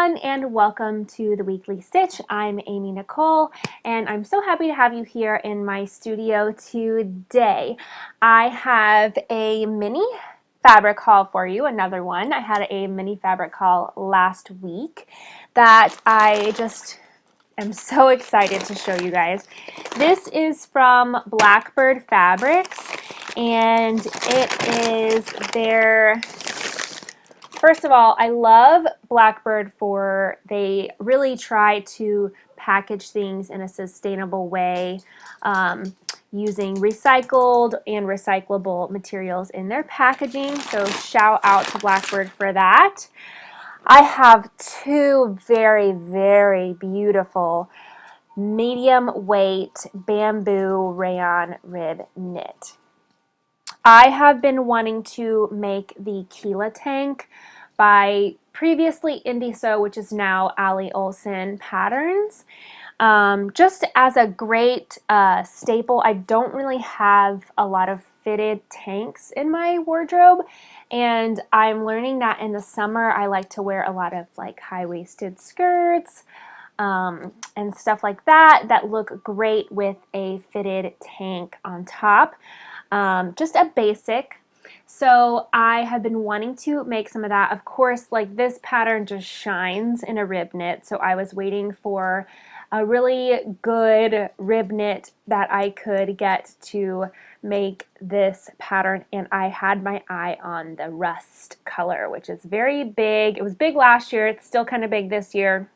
everyone, and welcome to the Weekly Stitch. I'm Amy Nicole, and I'm so happy to have you here in my studio today. I have a mini fabric haul for you, another one. I had a mini fabric haul last week that I just am so excited to show you guys. This is from Blackbird Fabrics, and it is their... First of all, I love Blackbird for they really try to package things in a sustainable way, using recycled and recyclable materials in their packaging. So shout out to Blackbird for that. I have two very, very beautiful medium weight bamboo rayon rib knit. I have been wanting to make the Keela tank by previously Indie Sew, which is now Ali Olsen Patterns. Just as a great staple. I don't really have a lot of fitted tanks in my wardrobe, and I'm learning that in the summer I like to wear a lot of like high-waisted skirts and stuff like that that look great with a fitted tank on top. Just a basic. So I have been wanting to make some of that. Of course, like this pattern just shines in a rib knit, so I was waiting for a really good rib knit that I could get to make this pattern, and I had my eye on the rust color, which is very big. It was big last year. It's still kind of big this year.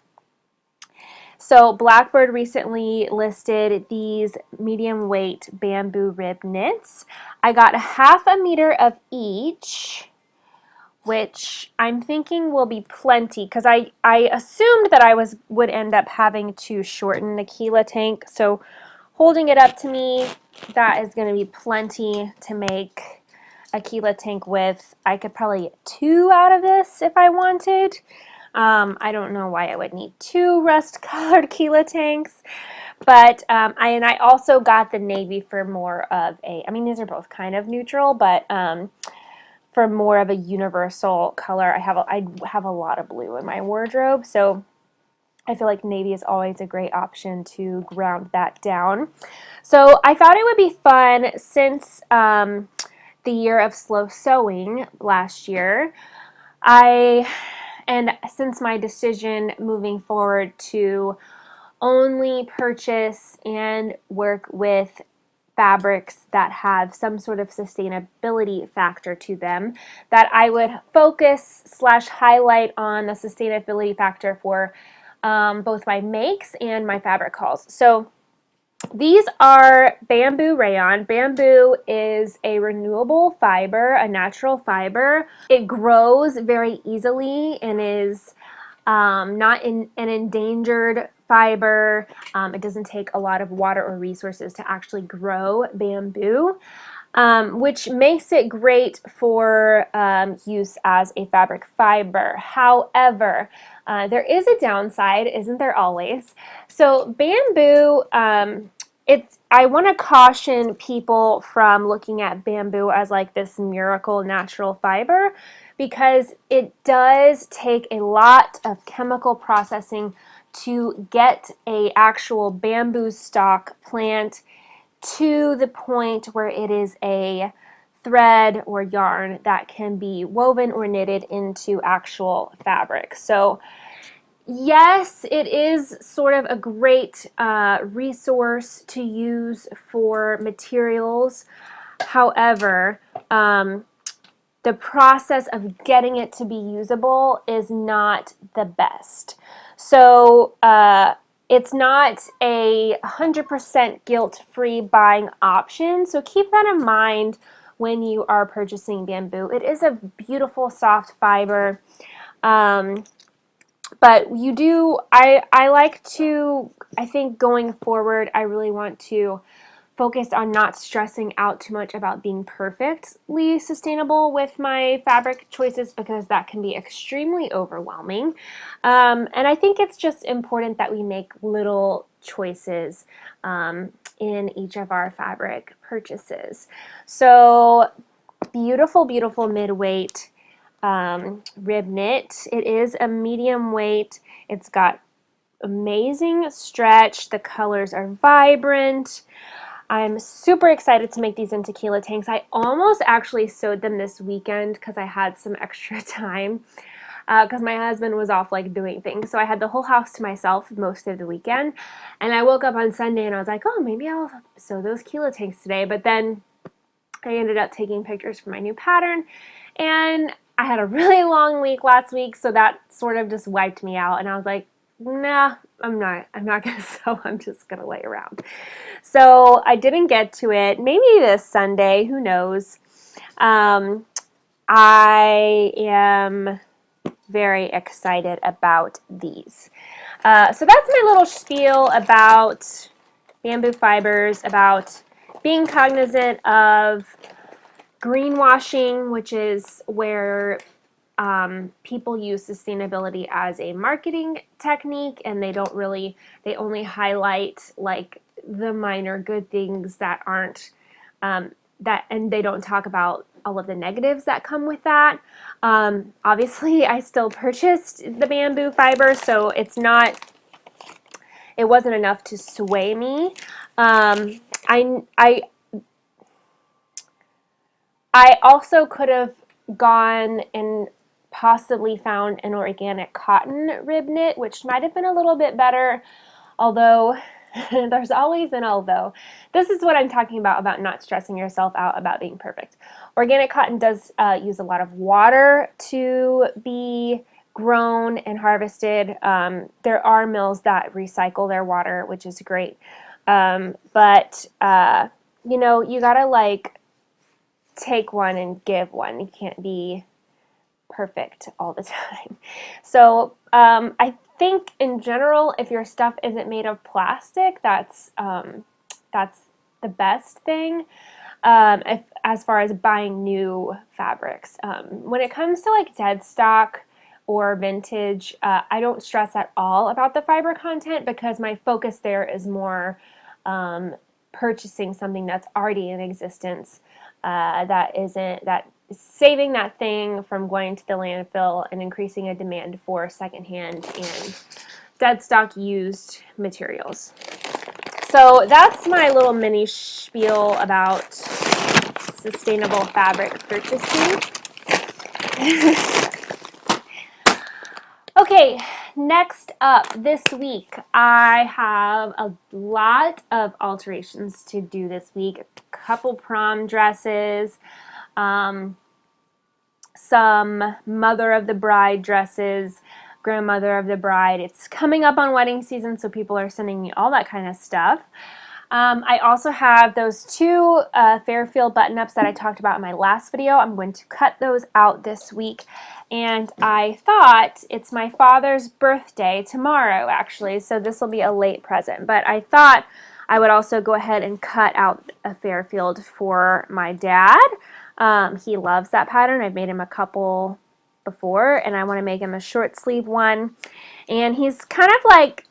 So Blackbird recently listed these medium weight bamboo rib knits. I got 1/2 meter of each, which I'm thinking will be plenty because I assumed that I would end up having to shorten the Keela tank. So holding it up to me, that is going to be plenty to make a Keela tank with. I could probably get 2 out of this if I wanted. I don't know why I would need 2 rust-colored Keela tanks, but I also got the navy for more of a, I mean, these are both kind of neutral, but for more of a universal color. I have a lot of blue in my wardrobe, so I feel like navy is always a great option to ground that down. So I thought it would be fun since the year of slow sewing last year. And since my decision moving forward to only purchase and work with fabrics that have some sort of sustainability factor to them, that I would focus / highlight on the sustainability factor for both my makes and my fabric hauls. So these are bamboo rayon. Bamboo is a renewable fiber, a natural fiber. It grows very easily and is not an endangered fiber. It doesn't take a lot of water or resources to actually grow bamboo, which makes it great for use as a fabric fiber. However, there is a downside, isn't there always? So bamboo, I want to caution people from looking at bamboo as like this miracle natural fiber, because it does take a lot of chemical processing to get a actual bamboo stock plant to the point where it is a thread or yarn that can be woven or knitted into actual fabric. So yes, it is sort of a great resource to use for materials. However, the process of getting it to be usable is not the best. So it's not a 100% guilt-free buying option. So keep that in mind when you are purchasing bamboo. It is a beautiful soft fiber. But you do, I like to, I think going forward, I really want to focus on not stressing out too much about being perfectly sustainable with my fabric choices, because that can be extremely overwhelming. And I think it's just important that we make little choices in each of our fabric purchases. So beautiful, beautiful mid-weight rib knit. It is a medium weight. It's got amazing stretch. The colors are vibrant. I'm super excited to make these into tequila tanks. I almost actually sewed them this weekend because I had some extra time because my husband was off like doing things. So I had the whole house to myself most of the weekend. And I woke up on Sunday and I was like, oh, maybe I'll sew those tequila tanks today. But then I ended up taking pictures for my new pattern, and I had a really long week last week, so that sort of just wiped me out, and I was like, nah, I'm not gonna sew, I'm just gonna lay around. So I didn't get to it. Maybe this Sunday, who knows. I am very excited about these. So that's my little spiel about bamboo fibers, about being cognizant of greenwashing, which is where people use sustainability as a marketing technique, and they only highlight like the minor good things that aren't and they don't talk about all of the negatives that come with that. Obviously, I still purchased the bamboo fiber, so it wasn't enough to sway me. I also could have gone and possibly found an organic cotton rib knit, which might have been a little bit better, although there's always an although. This is what I'm talking about not stressing yourself out about being perfect. Organic cotton does use a lot of water to be grown and harvested. There are mills that recycle their water, which is great. But you gotta like take one and give one. You can't be perfect all the time. So I think in general, if your stuff isn't made of plastic, that's the best thing. As far as buying new fabrics, when it comes to like dead stock or vintage, I don't stress at all about the fiber content because my focus there is more purchasing something that's already in existence. That is saving that thing from going to the landfill and increasing a demand for secondhand and dead stock used materials. So that's my little mini spiel about sustainable fabric purchasing. Okay, next up this week, I have a lot of alterations to do this week. A couple prom dresses, some mother of the bride dresses, grandmother of the bride. It's coming up on wedding season, so people are sending me all that kind of stuff. I also have those two Fairfield button-ups that I talked about in my last video. I'm going to cut those out this week. And I thought it's my father's birthday tomorrow, actually, so this will be a late present. But I thought I would also go ahead and cut out a Fairfield for my dad. He loves that pattern. I've made him a couple before, and I want to make him a short sleeve one. And he's kind of like,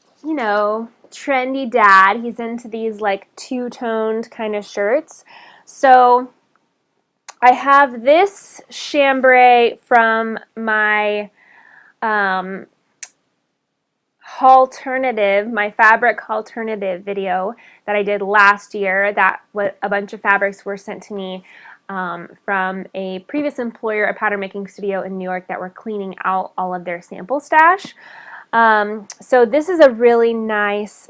trendy dad. He's into these like two-toned kind of shirts. So I have this chambray from my my fabric alternative video that I did last year. That a bunch of fabrics were sent to me from a previous employer, a pattern making studio in New York, that were cleaning out all of their sample stash. So this is a really nice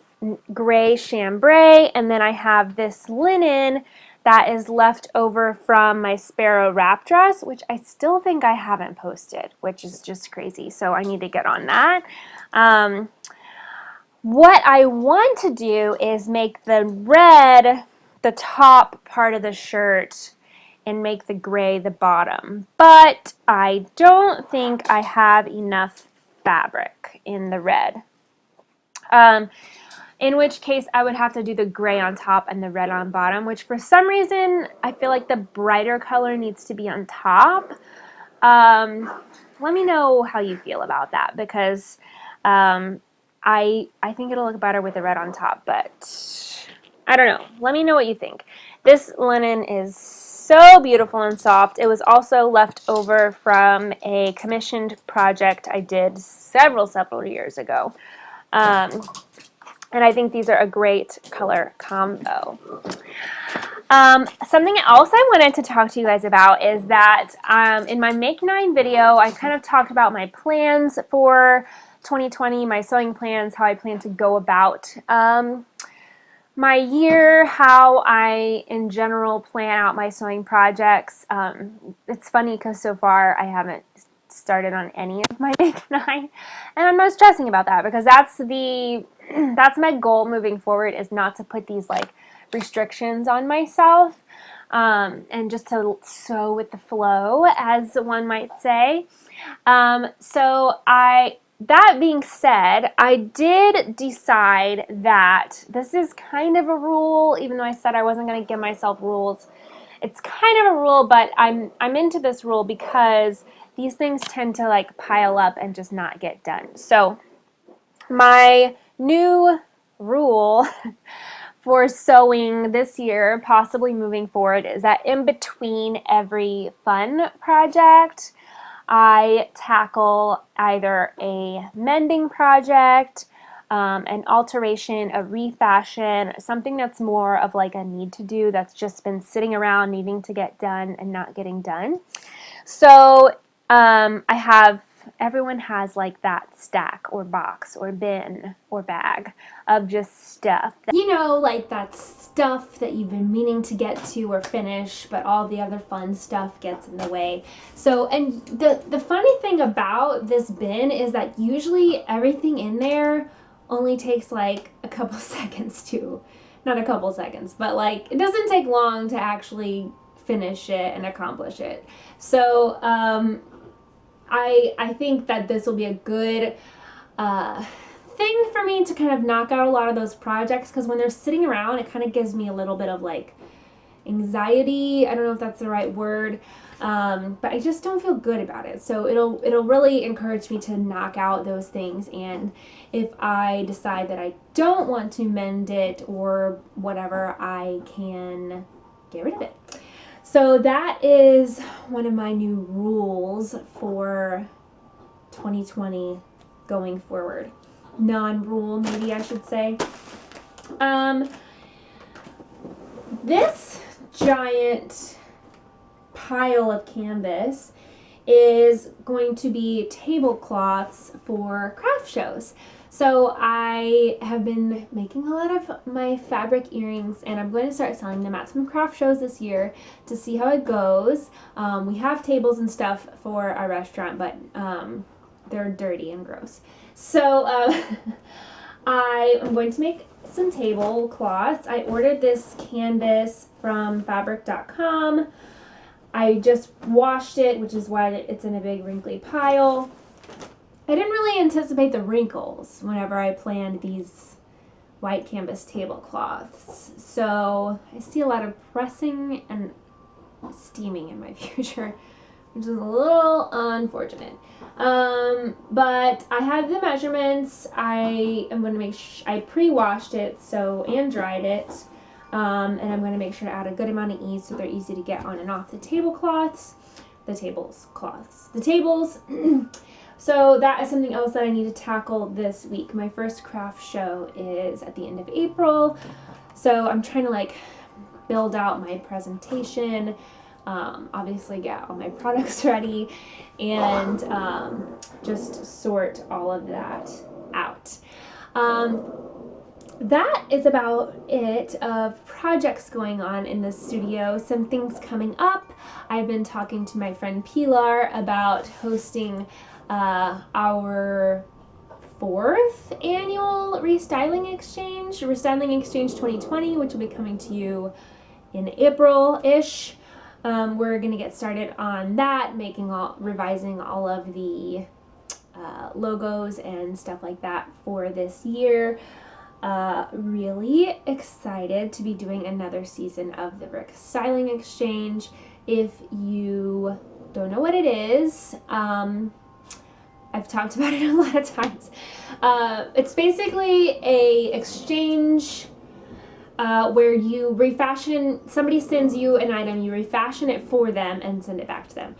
gray chambray, and then I have this linen that is left over from my Sparrow wrap dress, which I still think I haven't posted, which is just crazy. So I need to get on that. What I want to do is make the red the top part of the shirt and make the gray the bottom, but I don't think I have enough fabric in the red. In which case I would have to do the gray on top and the red on bottom, which for some reason I feel like the brighter color needs to be on top. Let me know how you feel about that, because I think it'll look better with the red on top, but I don't know. Let me know what you think. This linen is so beautiful and soft. It was also left over from a commissioned project I did several years ago. And I think these are a great color combo. Something else I wanted to talk to you guys about is that in my Make 9 video, I kind of talked about my plans for 2020, my sewing plans, how I plan to go about my year, how I, in general, plan out my sewing projects. It's funny because so far I haven't started on any of my Make 9, and I'm not stressing about that because that's my goal moving forward, is not to put these like restrictions on myself, and just to sew with the flow, as one might say. That being said, I did decide that this is kind of a rule, even though I said I wasn't going to give myself rules. It's kind of a rule, but I'm into this rule because these things tend to like pile up and just not get done. So my new rule for sewing this year, possibly moving forward, is that in between every fun project, I tackle either a mending project, an alteration, a refashion, something that's more of like a need to do that's just been sitting around needing to get done and not getting done. So everyone has like that stack or box or bin or bag of just stuff. Like that stuff that you've been meaning to get to or finish, but all the other fun stuff gets in the way. So, and the funny thing about this bin is that usually everything in there only takes like a couple seconds to, not a couple seconds, but like it doesn't take long to actually finish it and accomplish it. So, I think that this will be a good thing for me to kind of knock out a lot of those projects, because when they're sitting around, it kind of gives me a little bit of like anxiety. I don't know if that's the right word, but I just don't feel good about it. So it'll really encourage me to knock out those things, and if I decide that I don't want to mend it or whatever, I can get rid of it. So that is one of my new rules for 2020 going forward. Non-rule, maybe I should say. This giant pile of canvas is going to be tablecloths for craft shows. So I have been making a lot of my fabric earrings, and I'm going to start selling them at some craft shows this year to see how it goes. We have tables and stuff for our restaurant, but they're dirty and gross. So I am going to make some tablecloths. I ordered this canvas from fabric.com. I just washed it, which is why it's in a big wrinkly pile. I didn't really anticipate the wrinkles whenever I planned these white canvas tablecloths. So I see a lot of pressing and steaming in my future, which is a little unfortunate. But I have the measurements. I am going to make I pre-washed it and dried it. And I'm going to make sure to add a good amount of ease so they're easy to get on and off the tables. So that is something else that I need to tackle this week. My first craft show is at the end of April. So I'm trying to like build out my presentation, obviously get all my products ready, and just sort all of that out. That is about it of projects going on in the studio. Some things coming up. I've been talking to my friend Pilar about hosting our 4th annual Restyling Exchange 2020, which will be coming to you in April-ish. We're going to get started on that, revising all of the logos and stuff like that for this year. Really excited to be doing another season of the Restyling Exchange. If you don't know what it is, I've talked about it a lot of times. It's basically a exchange where you refashion, somebody sends you an item, you refashion it for them and send it back to them.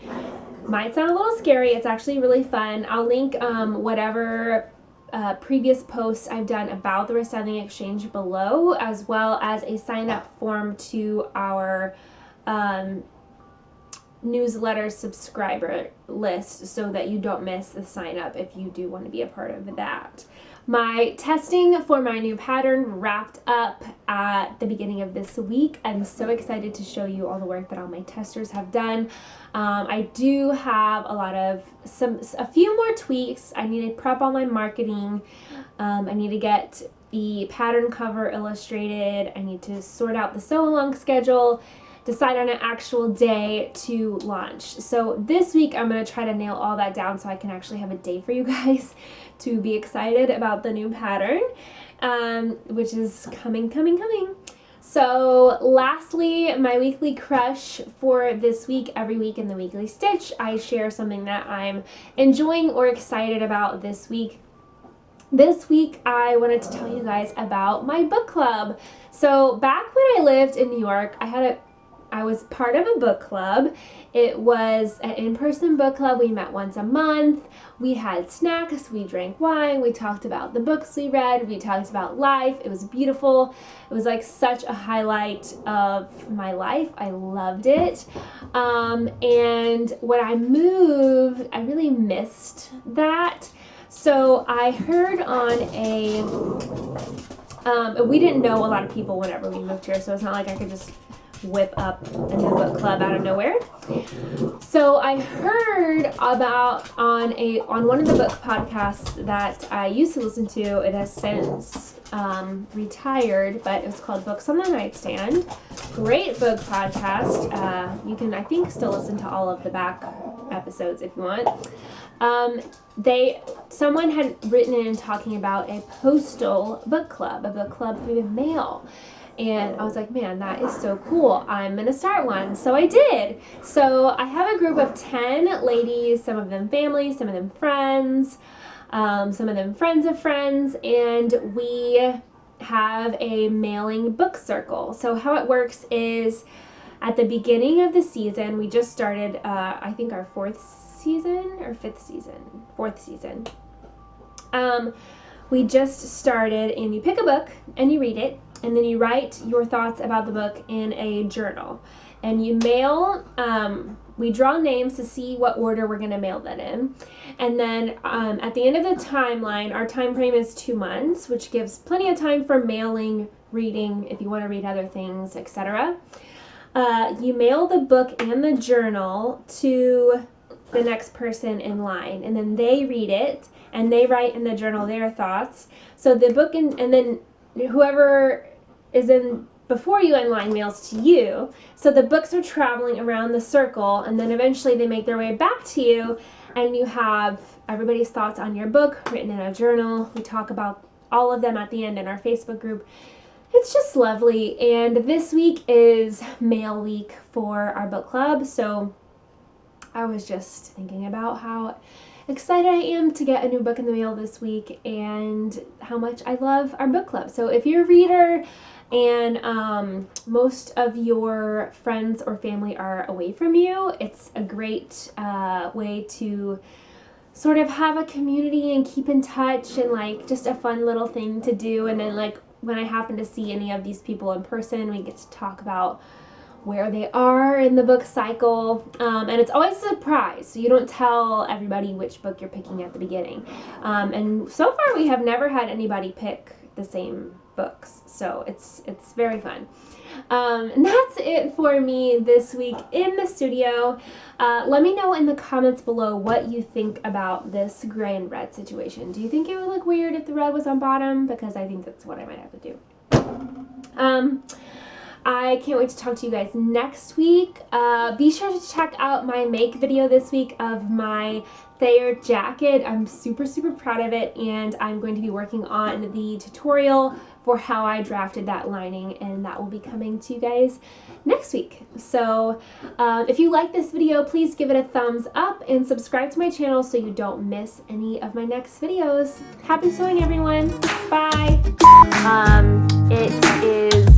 Might sound a little scary. It's actually really fun. I'll link whatever previous posts I've done about the restyling exchange below, as well as a sign-up form to our newsletter subscriber list so that you don't miss the sign-up if you do want to be a part of that. My testing for my new pattern wrapped up at the beginning of this week. I'm so excited to show you all the work that all my testers have done. I do have a few more tweaks. I need to prep all my marketing. I need to get the pattern cover illustrated. I need to sort out the sew along schedule, decide on an actual day to launch. So this week I'm going to try to nail all that down so I can actually have a day for you guys to be excited about the new pattern, which is coming. So lastly, my weekly crush for this week. Every week in the weekly stitch, I share something that I'm enjoying or excited about this week. This week, I wanted to tell you guys about my book club. So back when I lived in New York, I was part of a book club. It was an in-person book club. We met once a month. We had snacks. We drank wine. We talked about the books we read. We talked about life. It was beautiful. It was like such a highlight of my life. I loved it. And when I moved, I really missed that. So I heard on we didn't know a lot of people whenever we moved here, so it's not like I could just whip up a new book club out of nowhere. So I heard about on one of the book podcasts that I used to listen to. It has since retired, but it was called Books on the Nightstand. Great book podcast. You can, I think, still listen to all of the back episodes if you want. Someone had written in talking about a postal book club, a book club through the mail. And I was like, man, that is so cool. I'm going to start one. So I did. So I have a group of 10 ladies, some of them family, some of them friends, some of them friends of friends, and we have a mailing book circle. So how it works is at the beginning of the season, we just started, I think our fourth season. We just started, and you pick a book and you read it, and then you write your thoughts about the book in a journal. And you mail, we draw names to see what order we're going to mail that in. And then at the end of the timeline, our time frame is 2 months, which gives plenty of time for mailing, reading, if you want to read other things, etc. You mail the book and the journal to the next person in line, and then they read it, and they write in the journal their thoughts. So the book, and then whoever is in before you in line mails to you. So the books are traveling around the circle, and then eventually they make their way back to you, and you have everybody's thoughts on your book written in a journal. We talk about all of them at the end in our Facebook group. It's just lovely. And this week is mail week for our book club, so I was just thinking about how excited I am to get a new book in the mail this week and how much I love our book club. So if you're a reader and most of your friends or family are away from you, it's a great way to sort of have a community and keep in touch, and like just a fun little thing to do. And then like when I happen to see any of these people in person, we get to talk about where they are in the book cycle, and it's always a surprise, so you don't tell everybody which book you're picking at the beginning, and so far we have never had anybody pick the same books, so it's very fun. And that's it for me this week in the studio. Let me know in the comments below what you think about this gray and red situation. Do you think it would look weird if the red was on bottom? Because I think that's what I might have to do. I can't wait to talk to you guys next week. Be sure to check out my make video this week of my Thayer jacket. I'm super proud of it, and I'm going to be working on the tutorial for how I drafted that lining, and that will be coming to you guys next week. So if you like this video, please give it a thumbs up and subscribe to my channel so you don't miss any of my next videos. Happy sewing, everyone. Bye. It is